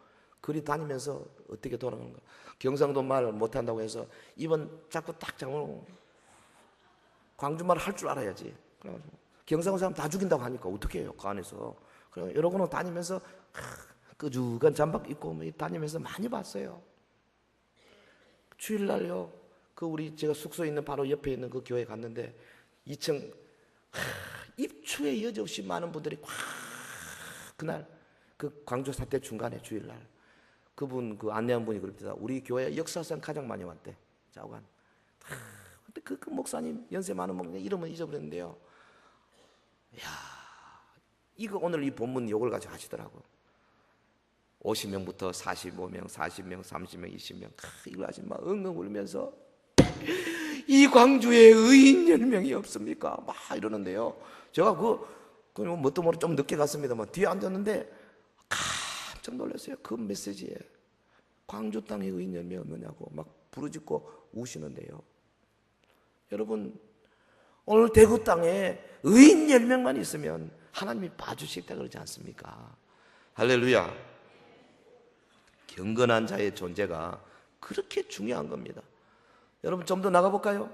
거리 다니면서 어떻게 돌아가는 거. 경상도 말 못한다고 해서 이번 자꾸 딱 잡으면 광주말 할 줄 알아야지. 그래가지고 경상도 사람 다 죽인다고 하니까 어떻게 해요? 그 안에서. 그래 여러분은 다니면서 끄죽한 잠박 입고 다니면서 많이 봤어요. 주일날요, 그 우리 제가 숙소에 있는 바로 옆에 있는 그 교회 갔는데 2층 입추에 여지없이 많은 분들이 그날 그 광주 사태 중간에 주일날 그분 그 안내한 분이 그럽니다. 우리 교회 역사상 가장 많이 왔대. 자관. 근데 그 목사님 연세 많은 목사님 이름은 잊어버렸는데요. 야, 이거 오늘 이 본문 욕을 가지고 하시더라고. 50명부터 45명, 40명, 30명, 20명 이거 하지 막 엉엉 울면서 이 광주에 의인 10명이 없습니까? 막 이러는데요. 제가 그 뭣도 모르게 좀 늦게 갔습니다만 뒤에 앉았는데 깜짝 놀랐어요. 그 메시지에 광주 땅에 의인 10명 없느냐고 막 부르짖고 우시는데요. 여러분, 오늘 대구 땅에 의인 10명만 있으면 하나님이 봐주시겠다 그러지 않습니까? 할렐루야. 경건한 자의 존재가 그렇게 중요한 겁니다. 여러분 좀 더 나가볼까요?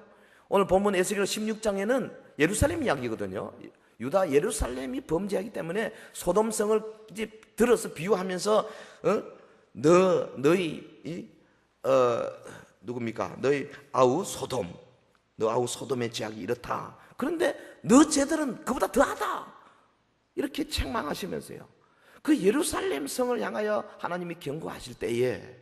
오늘 본문 에스겔 16장에는 예루살렘 이야기거든요. 유다 예루살렘이 범죄하기 때문에 소돔성을 이제 들어서 비유하면서 너희 누굽니까? 너희 아우 소돔, 너 아우 소돔의 죄악이 이렇다. 그런데 너 죄들은 그보다 더하다. 이렇게 책망하시면서요. 그 예루살렘 성을 향하여 하나님이 경고하실 때에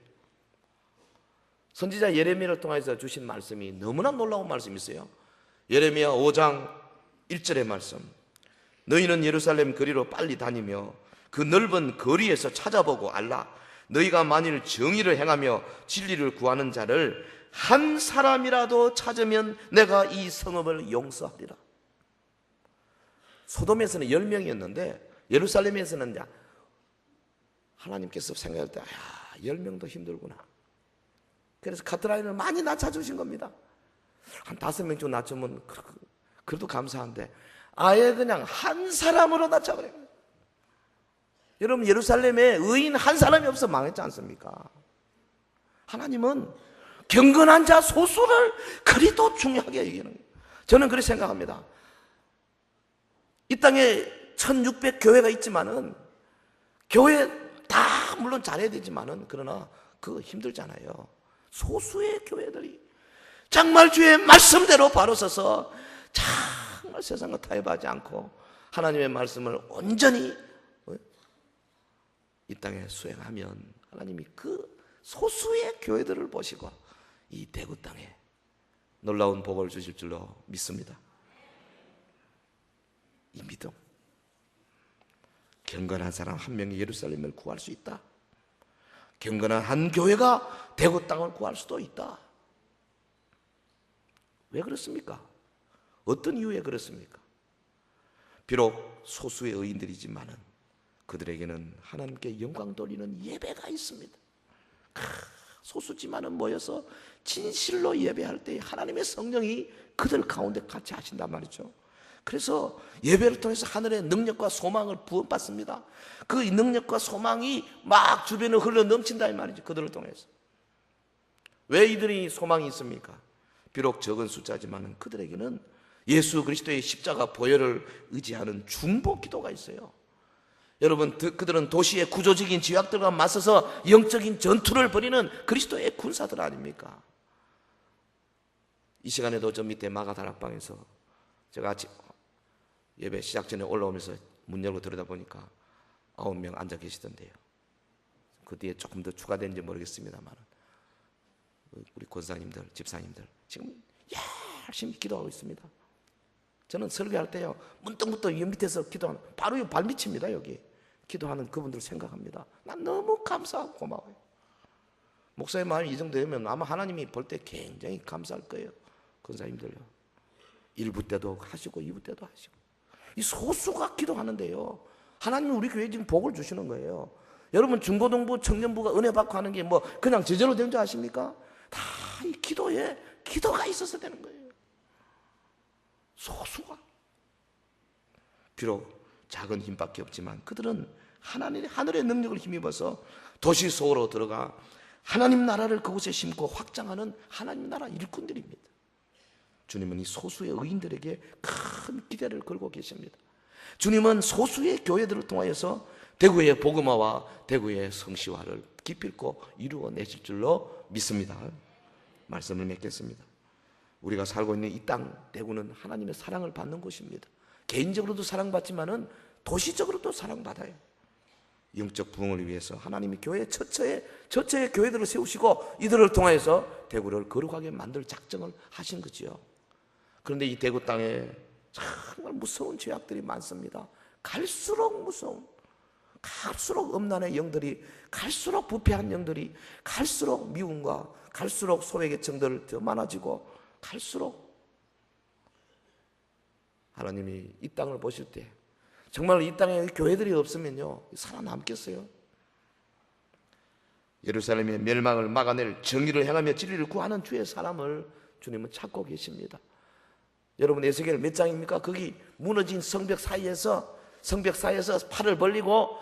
선지자 예레미야를 통해서 주신 말씀이 너무나 놀라운 말씀이 있어요. 예레미야 5장 1절의 말씀. 너희는 예루살렘 거리로 빨리 다니며 그 넓은 거리에서 찾아보고 알라. 너희가 만일 정의를 행하며 진리를 구하는 자를 한 사람이라도 찾으면 내가 이 성읍을 용서하리라. 소돔에서는 10명이었는데 예루살렘에서는 하나님께서 생각할 때 10명도 힘들구나. 그래서 카트라인을 많이 낮춰주신 겁니다. 한 5명 좀 낮추면 그래도 감사한데 아예 그냥 한 사람으로 낮춰버려요. 여러분 예루살렘에 의인 한 사람이 없어 망했지 않습니까? 하나님은 경건한 자 소수를 그리도 중요하게 여기는 거예요. 저는 그렇게 생각합니다. 이 땅에 1600 교회가 있지만은 교회 다 물론 잘해야 되지만은 그러나 그거 힘들잖아요. 소수의 교회들이 정말 주의 말씀대로 바로 서서 정말 세상과 타협하지 않고 하나님의 말씀을 온전히 이 땅에 수행하면 하나님이 그 소수의 교회들을 보시고 이 대구 땅에 놀라운 복을 주실 줄로 믿습니다. 이 믿음, 경건한 사람 한 명이 예루살렘을 구할 수 있다. 경건한 한 교회가 대구 땅을 구할 수도 있다. 왜 그렇습니까? 어떤 이유에 그렇습니까? 비록 소수의 의인들이지만은 그들에게는 하나님께 영광 돌리는 예배가 있습니다. 소수지만은 모여서 진실로 예배할 때 하나님의 성령이 그들 가운데 같이 하신단 말이죠. 그래서 예배를 통해서 하늘의 능력과 소망을 부어받습니다. 그 능력과 소망이 막 주변에 흘러 넘친다 이 말이죠. 그들을 통해서. 왜 이들이 소망이 있습니까? 비록 적은 숫자지만 그들에게는 예수 그리스도의 십자가 보혈을 의지하는 중보 기도가 있어요. 여러분, 그들은 도시의 구조적인 죄악들과 맞서서 영적인 전투를 벌이는 그리스도의 군사들 아닙니까? 이 시간에도 저 밑에 마가다락방에서 제가 예배 시작 전에 올라오면서 문 열고 들여다보니까 9명 앉아 계시던데요. 그 뒤에 조금 더 추가된지 모르겠습니다만 우리 권사님들, 집사님들 지금 열심히 기도하고 있습니다. 저는 설교할 때요, 문득문득 여 밑에서 기도하는, 바로 이 발밑입니다. 여기 기도하는 그분들 생각합니다. 난 너무 감사하고 고마워요. 목사의 마음이 이 정도 되면 아마 하나님이 볼 때 굉장히 감사할 거예요. 권사님들요, 1부 때도 하시고 2부 때도 하시고. 이 소수가 기도하는데요, 하나님은 우리 교회에 지금 복을 주시는 거예요. 여러분, 중고등부, 청년부가 은혜 받고 하는 게 뭐 그냥 저절로 되는 줄 아십니까? 다 이 기도에 기도가 있어서 되는 거예요. 소수가. 비록 작은 힘밖에 없지만 그들은 하늘의 능력을 힘입어서 도시 속으로 들어가 하나님 나라를 그곳에 심고 확장하는 하나님 나라 일꾼들입니다. 주님은 이 소수의 의인들에게 큰 기대를 걸고 계십니다. 주님은 소수의 교회들을 통하여서 대구의 복음화와 대구의 성시화를 기필코 이루어내실 줄로 믿습니다. 말씀을 맺겠습니다. 우리가 살고 있는 이 땅 대구는 하나님의 사랑을 받는 곳입니다. 개인적으로도 사랑받지만은 도시적으로도 사랑받아요. 영적 부흥을 위해서 하나님이 교회 처처의 교회들을 세우시고 이들을 통해서 대구를 거룩하게 만들 작정을 하신 거지요. 그런데 이 대구 땅에 정말 무서운 죄악들이 많습니다. 갈수록 무서운, 갈수록 음란의 영들이, 갈수록 부패한 영들이, 갈수록 미움과 갈수록 소외계층들 더 많아지고, 갈수록 하나님이 이 땅을 보실 때 정말 이 땅에 교회들이 없으면요, 살아남겠어요? 예루살렘의 멸망을 막아낼 정의를 행하며 진리를 구하는 주의 사람을 주님은 찾고 계십니다. 여러분, 에스겔 몇 장입니까? 거기 무너진 성벽 사이에서 팔을 벌리고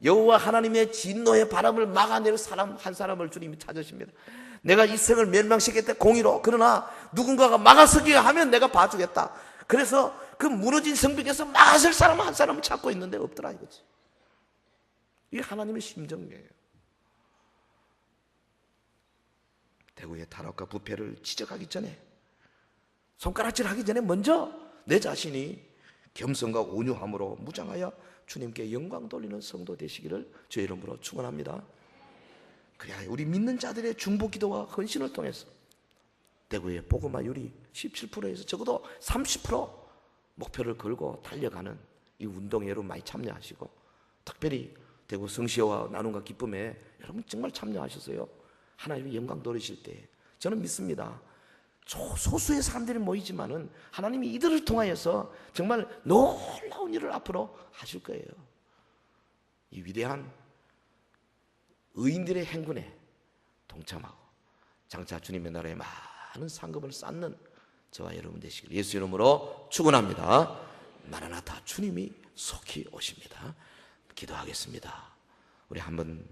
여호와 하나님의 진노의 바람을 막아낼 사람 한 사람을 주님이 찾으십니다. 내가 이 성을 멸망시켰다 공의로, 그러나 누군가가 막아서게 하면 내가 봐주겠다. 그래서 그 무너진 성벽에서 막아설 사람 한 사람을 찾고 있는데 없더라 이거지. 이게 하나님의 심정이에요. 대구의 타락과 부패를 지적하기 전에, 손가락질하기 전에 먼저 내 자신이 겸손과 온유함으로 무장하여 주님께 영광 돌리는 성도 되시기를 주의 이름으로 축원합니다. 그래야 우리 믿는 자들의 중보 기도와 헌신을 통해서 대구의 복음화율이 17%에서 적어도 30% 목표를 걸고 달려가는 이 운동에 여러분 많이 참여하시고, 특별히 대구 성시와 나눔과 기쁨에 여러분 정말 참여하셔서요, 하나님의 영광 돌리실 때 저는 믿습니다. 소수의 사람들이 모이지만은 하나님이 이들을 통하여서 정말 놀라운 일을 앞으로 하실 거예요. 이 위대한 의인들의 행군에 동참하고 장차 주님의 나라에 많은 상급을 쌓는 저와 여러분 되시길 예수 이름으로 축원합니다. 마라나타, 주님이 속히 오십니다. 기도하겠습니다. 우리 한번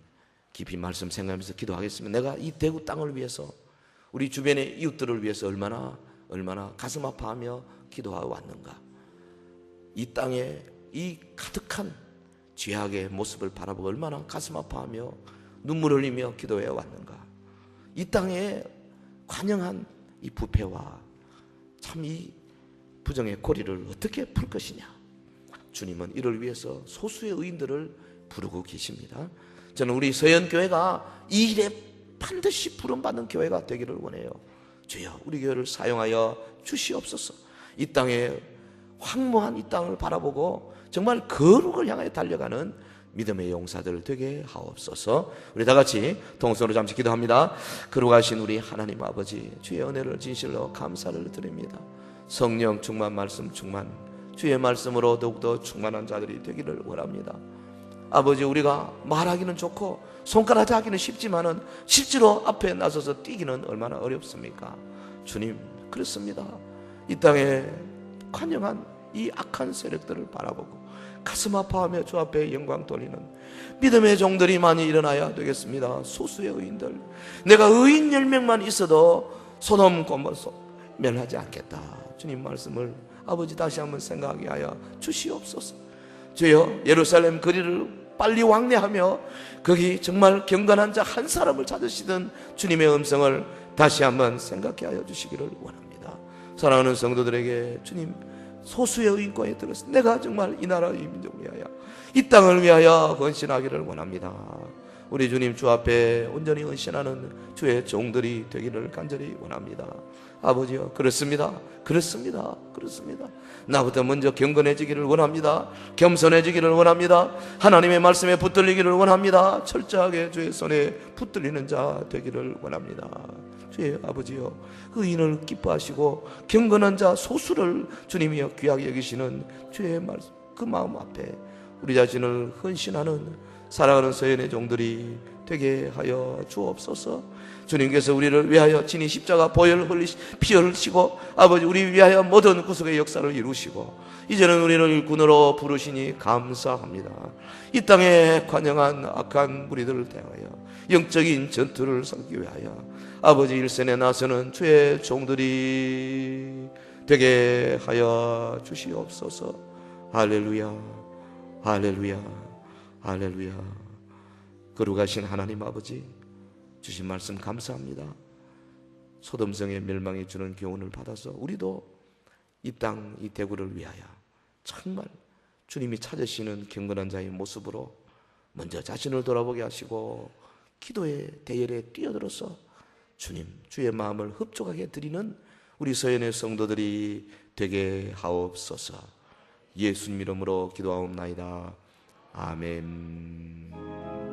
깊이 말씀 생각하면서 기도하겠습니다. 내가 이 대구 땅을 위해서, 우리 주변의 이웃들을 위해서 얼마나 가슴 아파하며 기도하고 왔는가. 이 땅에 이 가득한 죄악의 모습을 바라보고 얼마나 가슴 아파하며 눈물 흘리며 기도해 왔는가. 이 땅에 관영한 이 부패와 참 이 부정의 고리를 어떻게 풀 것이냐. 주님은 이를 위해서 소수의 의인들을 부르고 계십니다. 저는 우리 서연교회가 이 일에 반드시 부름받는 교회가 되기를 원해요. 주여, 우리 교회를 사용하여 주시옵소서. 이 땅에 황무한 이 땅을 바라보고 정말 거룩을 향하여 달려가는 믿음의 용사들 되게 하옵소서. 우리 다 같이 동서로 잠시 기도합니다. 거룩하신 우리 하나님 아버지, 주의 은혜를 진실로 감사를 드립니다. 성령 충만, 말씀 충만, 주의 말씀으로 더욱더 충만한 자들이 되기를 원합니다. 아버지, 우리가 말하기는 좋고 손가락 하기는 쉽지만은 실제로 앞에 나서서 뛰기는 얼마나 어렵습니까? 주님, 그렇습니다. 이 땅에 관영한 이 악한 세력들을 바라보고 가슴 아파하며 주 앞에 영광 돌리는 믿음의 종들이 많이 일어나야 되겠습니다. 소수의 의인들, 내가 의인 10명만 있어도 소돔 고모라 멸하지 않겠다. 주님 말씀을 아버지 다시 한번 생각하게 하여 주시옵소서. 주여, 예루살렘 거리를 빨리 왕래하며 거기 정말 경건한 자 한 사람을 찾으시던 주님의 음성을 다시 한번 생각해 하여 주시기를 원합니다. 사랑하는 성도들에게 주님, 소수의 의인과에 들어서 내가 정말 이 나라 이 민족을 위하여 이 땅을 위하여 헌신하기를 원합니다. 우리 주님 주 앞에 온전히 헌신하는 주의 종들이 되기를 간절히 원합니다. 아버지요, 그렇습니다. 나부터 먼저 경건해지기를 원합니다. 겸손해지기를 원합니다. 하나님의 말씀에 붙들리기를 원합니다. 철저하게 주의 손에 붙들리는 자 되기를 원합니다. 주의 아버지요, 의인을 기뻐하시고 경건한 자 소수를 주님이여 귀하게 여기시는 주의 말씀, 그 마음 앞에 우리 자신을 헌신하는 사랑하는 서연의 종들이 되게 하여 주옵소서. 주님께서 우리를 위하여 친히 십자가 보혈 피 흘리시고 아버지 우리 위하여 모든 구속의 역사를 이루시고 이제는 우리를 일꾼으로 부르시니 감사합니다. 이 땅에 관영한 악한 무리들을 대하여 영적인 전투를 살기 위하여 아버지 일선에 나서는 주의 종들이 되게 하여 주시옵소서. 할렐루야, 할렐루야, 할렐루야. 거룩하신 하나님 아버지, 주신 말씀 감사합니다. 소돔성의 멸망에 주는 교훈을 받아서 우리도 이 땅, 이 대구를 위하여 정말 주님이 찾으시는 경건한 자의 모습으로 먼저 자신을 돌아보게 하시고 기도의 대열에 뛰어들어서 주님, 주의 마음을 흡족하게 드리는 우리 서연의 성도들이 되게 하옵소서. 예수님 이름으로 기도하옵나이다. 아멘.